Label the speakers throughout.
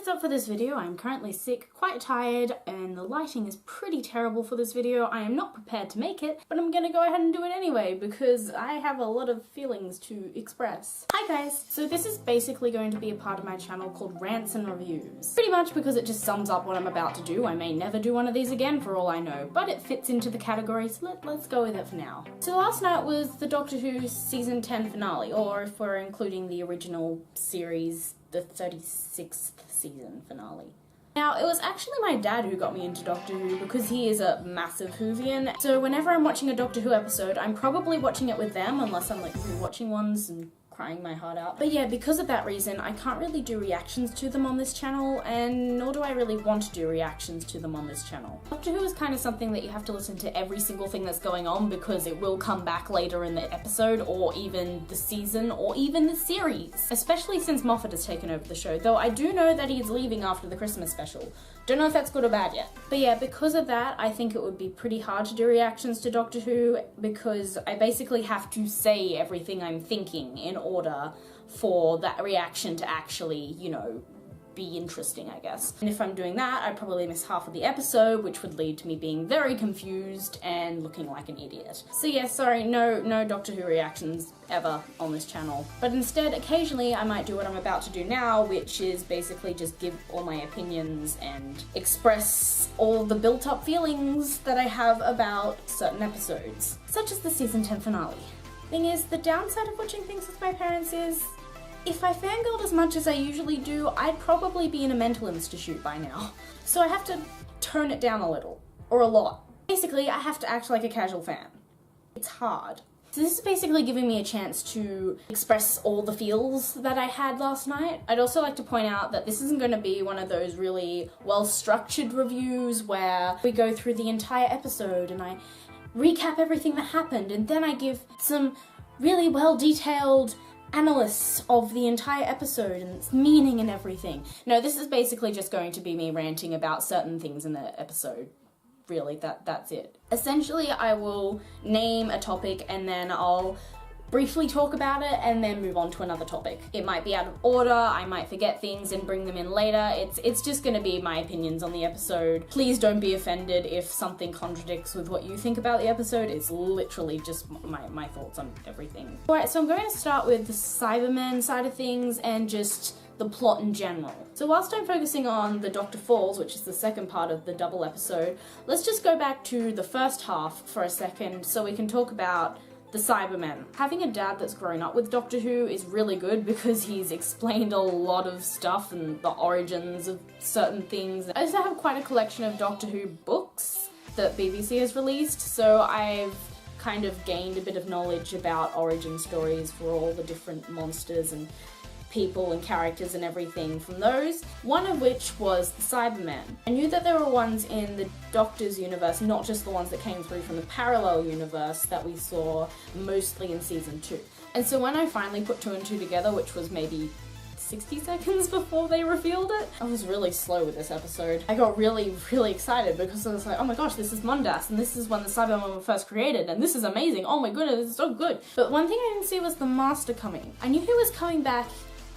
Speaker 1: heads up for this video, I'm currently sick, quite tired, and the lighting is pretty terrible for this video. I am not prepared to make it, but I'm gonna go ahead and do it anyway because I have a lot of feelings to express. Hi guys! So this is basically going to be a part of my channel called Rants and Reviews. Pretty much because it just sums up what I'm about to do. I may never do one of these again for all I know, but it fits into the category, so let's go with it for now. So last night was the Doctor Who season 10 finale, or if we're including the original series, the 36th season finale. Now, it was actually my dad who got me into Doctor Who because he is a massive Whovian, so whenever I'm watching a Doctor Who episode, I'm probably watching it with them unless I'm like rewatching ones and crying my heart out. But yeah, because of that reason, I can't really do reactions to them on this channel, and nor do I really want to do reactions to them on this channel. Doctor Who is kind of something that you have to listen to every single thing that's going on because it will come back later in the episode, or even the season, or even the series. Especially since Moffat has taken over the show, though I do know that he's leaving after the Christmas special. Don't know if that's good or bad yet. But yeah, because of that, I think it would be pretty hard to do reactions to Doctor Who because I basically have to say everything I'm thinking in order for that reaction to actually, you know, be interesting, I guess. And if I'm doing that, I'd probably miss half of the episode, which would lead to me being very confused and looking like an idiot. So yeah, sorry, no Doctor Who reactions ever on this channel. But instead, occasionally I might do what I'm about to do now, which is basically just give all my opinions and express all the built-up feelings that I have about certain episodes, such as the season 10 finale. Thing is, the downside of watching things with my parents is, if I fangirled as much as I usually do, I'd probably be in a mental institute by now. So I have to tone it down a little, or a lot. Basically, I have to act like a casual fan. It's hard. So this is basically giving me a chance to express all the feels that I had last night. I'd also like to point out that this isn't going to be one of those really well-structured reviews where we go through the entire episode and I recap everything that happened and then I give some really well-detailed analysis of the entire episode and its meaning and everything. No, this is basically just going to be me ranting about certain things in the episode. Really, that's it. Essentially, I will name a topic and then I'll briefly talk about it and then move on to another topic. It might be out of order, I might forget things and bring them in later. It's just gonna be my opinions on the episode. Please don't be offended if something contradicts with what you think about the episode. It's literally just my thoughts on everything. Alright, so I'm going to start with the Cybermen side of things and just the plot in general. So whilst I'm focusing on the Doctor Falls, which is the second part of the double episode, let's just go back to the first half for a second so we can talk about the Cybermen. Having a dad that's grown up with Doctor Who is really good because he's explained a lot of stuff and the origins of certain things. I also have quite a collection of Doctor Who books that BBC has released, so I've kind of gained a bit of knowledge about origin stories for all the different monsters and people and characters and everything from those, one of which was the Cybermen. I knew that there were ones in the Doctor's universe, not just the ones that came through from the parallel universe that we saw mostly in season 2. And so when I finally put 2 and 2 together, which was maybe 60 seconds before they revealed it, I was really slow with this episode. I got really excited because I was like, oh my gosh, this is Mondas, and this is when the Cybermen were first created, and this is amazing, oh my goodness, this is so good. But one thing I didn't see was the Master coming. I knew he was coming back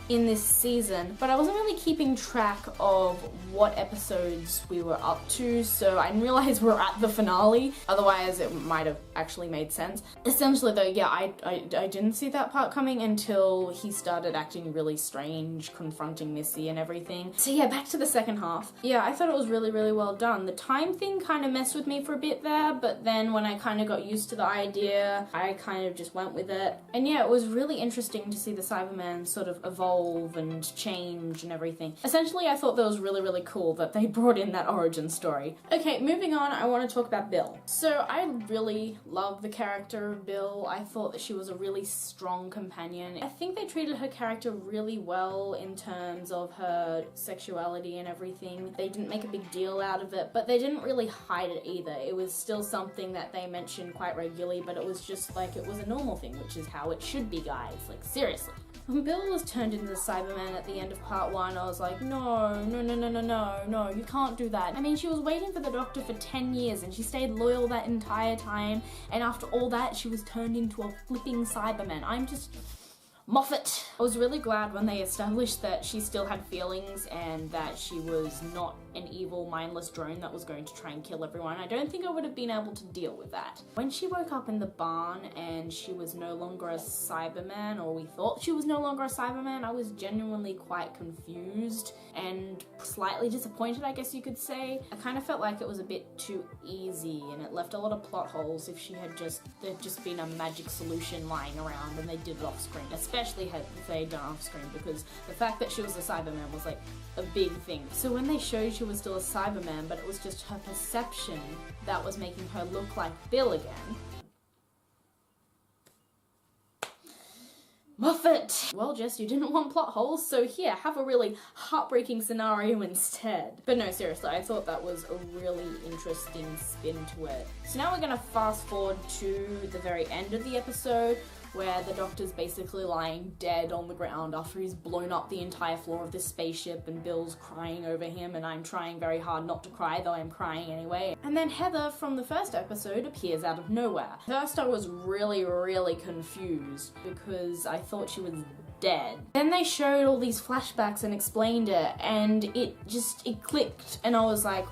Speaker 1: in this season, but I wasn't really keeping track of what episodes we were up to, so I didn't realize we're at the finale, otherwise it might have actually made sense. Essentially though, yeah, I didn't see that part coming until he started acting really strange, confronting Missy and everything. So yeah, back to the second half. Yeah, I thought it was really well done. The time thing kind of messed with me for a bit there, but then when I kind of got used to the idea, I kind of just went with it. And yeah, it was really interesting to see the Cybermen sort of evolve and change and everything. Essentially, I thought that was really cool that they brought in that origin story. Okay, moving on, I want to talk about Bill. So I really love the character of Bill. I thought that she was a really strong companion. I think they treated her character really well in terms of her sexuality and everything. They didn't make a big deal out of it, but they didn't really hide it either. It was still something that they mentioned quite regularly, but it was just like it was a normal thing, which is how it should be, guys. Like, seriously. When Bill was turned into the Cyberman at the end of part 1, I was like, no, you can't do that. I mean, she was waiting for the Doctor for 10 years and she stayed loyal that entire time, and after all that, she was turned into a flipping Cyberman. I'm just... Moffat! I was really glad when they established that she still had feelings and that she was not an evil, mindless drone that was going to try and kill everyone. I don't think I would have been able to deal with that. When she woke up in the barn and she was no longer a Cyberman, or we thought she was no longer a Cyberman, I was genuinely quite confused and slightly disappointed, I guess you could say. I kind of felt like it was a bit too easy and it left a lot of plot holes if there'd just been a magic solution lying around and they did it off screen, especially if they had done it off screen, because the fact that she was a Cyberman was like a big thing. So when they showed she was still a Cyberman, but it was just her perception that was making her look like Bill again. Moffat! Well, Jess, you didn't want plot holes, so here, have a really heartbreaking scenario instead. But no, seriously, I thought that was a really interesting spin to it. So now we're gonna fast forward to the very end of the episode, where the Doctor's basically lying dead on the ground after he's blown up the entire floor of this spaceship and Bill's crying over him, and I'm trying very hard not to cry, though I'm crying anyway. And then Heather from the first episode appears out of nowhere. First I was really confused because I thought she was dead. Then they showed all these flashbacks and explained it, and it clicked, and I was like,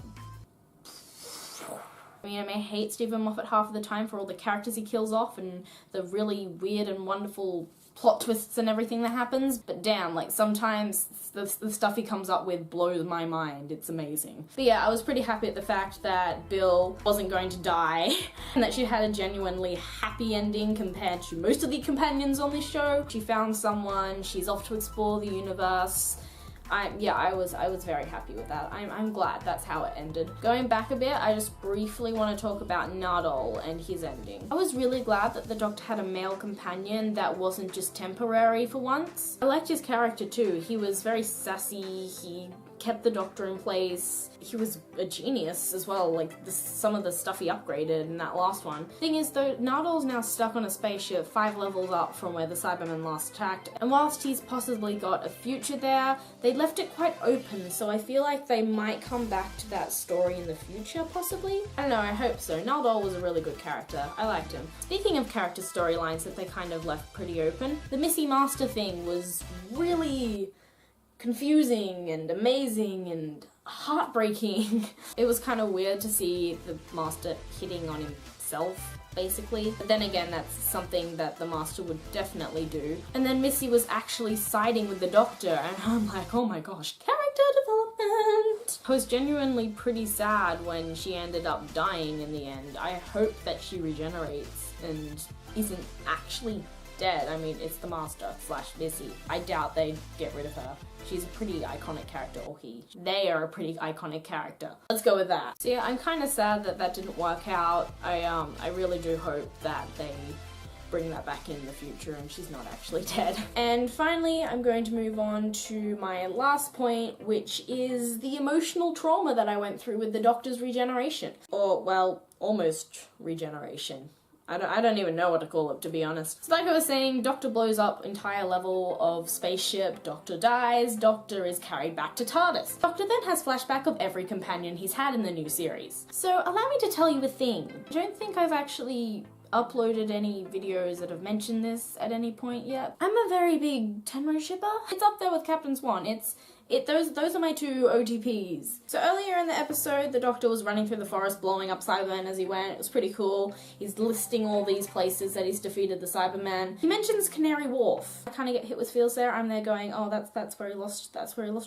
Speaker 1: I mean, I may hate Stephen Moffat half of the time for all the characters he kills off and the really weird and wonderful plot twists and everything that happens, but damn, like, sometimes the stuff he comes up with blows my mind. It's amazing. But yeah, I was pretty happy at the fact that Bill wasn't going to die and that she had a genuinely happy ending compared to most of the companions on this show. She found someone, she's off to explore the universe. I was very happy with that. I'm glad that's how it ended. Going back a bit, I just briefly want to talk about Nardole and his ending. I was really glad that the Doctor had a male companion that wasn't just temporary for once. I liked his character too. He was very sassy, he kept the Doctor in place. He was a genius as well, like some of the stuff he upgraded in that last one. Thing is though, Nardole's now stuck on a spaceship 5 levels up from where the Cybermen last attacked, and whilst he's possibly got a future there, they left it quite open, so I feel like they might come back to that story in the future, possibly? I don't know, I hope so. Nardole was a really good character. I liked him. Speaking of character storylines that they kind of left pretty open, the Missy Master thing was really confusing and amazing and heartbreaking. It was kind of weird to see the Master hitting on himself, basically. But then again, that's something that the Master would definitely do. And then Missy was actually siding with the Doctor, and I'm like, oh my gosh, character development! I was genuinely pretty sad when she ended up dying in the end. I hope that she regenerates and isn't actually dead. I mean, it's the Master / Missy. I doubt they'd get rid of her. She's a pretty iconic character, or they are a pretty iconic character. Let's go with that. So yeah, I'm kind of sad that that didn't work out. I really do hope that they bring that back in the future and she's not actually dead. And finally, I'm going to move on to my last point, which is the emotional trauma that I went through with the Doctor's regeneration. Or, well, almost regeneration. I don't even know what to call it, to be honest. So like I was saying, Doctor blows up entire level of spaceship, Doctor dies, Doctor is carried back to TARDIS. Doctor then has flashback of every companion he's had in the new series. So allow me to tell you a thing. I don't think I've actually uploaded any videos that have mentioned this at any point yet. I'm a very big Tenro shipper. It's up there with Captain Swan. Those are my 2 OTPs. So earlier in the episode, the Doctor was running through the forest blowing up Cybermen as he went. It was pretty cool. He's listing all these places that he's defeated the Cybermen. He mentions Canary Wharf. I kind of get hit with feels there. I'm there going, oh, that's where he lost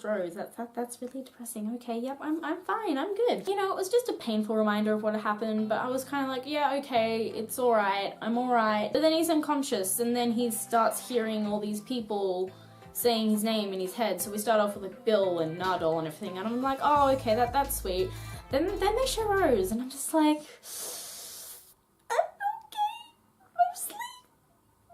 Speaker 1: Rose. That's really depressing. Okay, yep, I'm fine, I'm good. You know, it was just a painful reminder of what had happened, but I was kind of like, yeah, okay, it's alright, I'm alright. But then he's unconscious, and then he starts hearing all these people saying his name in his head. So we start off with like Bill and Nardole and everything, and I'm like, oh, okay, that's sweet. Then they show Rose, and I'm just like, I'm okay, mostly,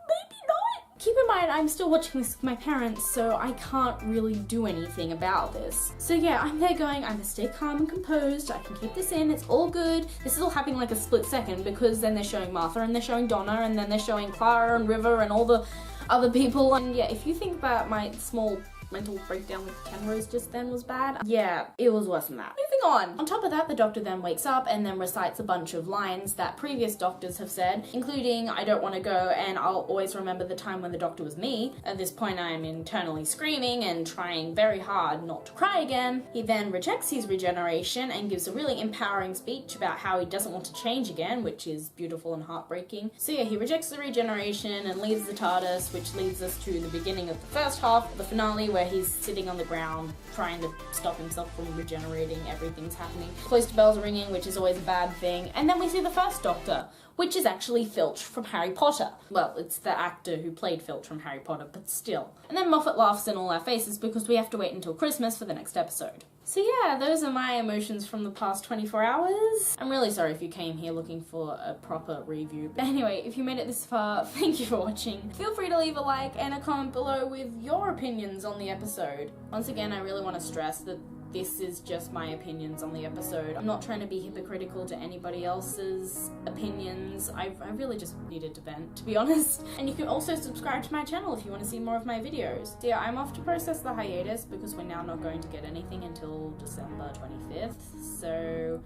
Speaker 1: maybe not. Keep in mind, I'm still watching this with my parents, so I can't really do anything about this. So yeah, I'm there going, I'm gonna stay calm and composed, I can keep this in, it's all good. This is all happening like a split second, because then they're showing Martha, and they're showing Donna, and then they're showing Clara and River and all the other people. And yeah, if you think that my small mental breakdown with Tenrose just then was bad, yeah, it was worse than that. Moving on? On top of that, the doctor then wakes up and then recites a bunch of lines that previous doctors have said, including, "I don't want to go and I'll always remember the time when the doctor was me." At this point, I am internally screaming and trying very hard not to cry again. He then rejects his regeneration and gives a really empowering speech about how he doesn't want to change again, which is beautiful and heartbreaking. So yeah, he rejects the regeneration and leaves the TARDIS, which leads us to the beginning of the first half of the finale, where he's sitting on the ground trying to stop himself from regenerating. Everything's happening. Cloister bells are ringing, which is always a bad thing. And then we see the first Doctor, which is actually Filch from Harry Potter. Well, it's the actor who played Filch from Harry Potter, but still. And then Moffat laughs in all our faces because we have to wait until Christmas for the next episode. So yeah, those are my emotions from the past 24 hours. I'm really sorry if you came here looking for a proper review. But anyway, if you made it this far, thank you for watching. Feel free to leave a like and a comment below with your opinions on the episode. Once again, I really want to stress that this is just my opinions on the episode. I'm not trying to be hypocritical to anybody else's opinions. I really just needed to vent, to be honest. And you can also subscribe to my channel if you want to see more of my videos. So yeah, I'm off to process the hiatus because we're now not going to get anything until December 25th. So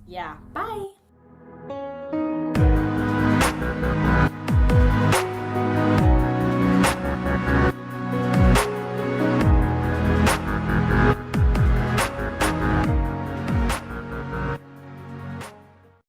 Speaker 1: yeah, bye!